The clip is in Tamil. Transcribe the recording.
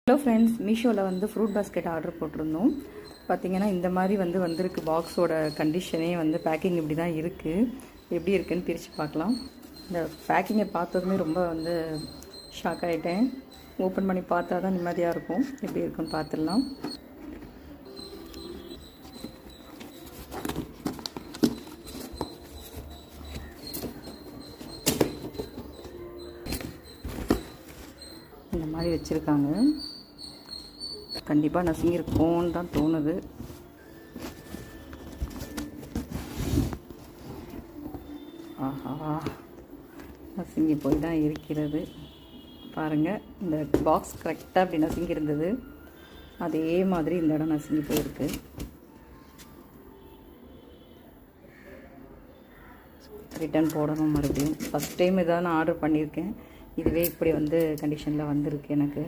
ஹலோ ஃப்ரெண்ட்ஸ், மீஷோவில் வந்து ஃப்ரூட் பாஸ்கெட் ஆர்டர் போட்டிருந்தோம். பார்த்திங்கன்னா இந்த மாதிரி வந்திருக்கு. பாக்ஸோட கண்டிஷனே பேக்கிங் இப்படி தான் இருக்குது. எப்படி இருக்குதுன்னு பிரித்து பார்க்கலாம். இந்த பேக்கிங்கை பார்த்ததுமே ரொம்ப ஷாக் ஆகிட்டேன். ஓப்பன் பண்ணி பார்த்தா தான் நிம்மதியாக இருக்கும். எப்படி இருக்குன்னு பார்த்துடலாம். இந்த மாதிரி வச்சுருக்காங்க. கண்டிப்பாக நசுங்கியிருக்கும்னு தான் தோணுது. ஆஹா, நசுங்கி போய் தான் இருக்கிறது. பாருங்கள், இந்த பாக்ஸ் கரெக்டாக அப்படி நசுங்கி இருந்தது. அதே மாதிரி இந்த இடம் நசுங்கி போயிருக்கு. ரிட்டன் போடணும் மறுபடியும். ஃபஸ்ட் டைம் இதான் நான் ஆர்டர் பண்ணியிருக்கேன். இதுவே இப்படி கண்டிஷனில் வந்திருக்கு எனக்கு.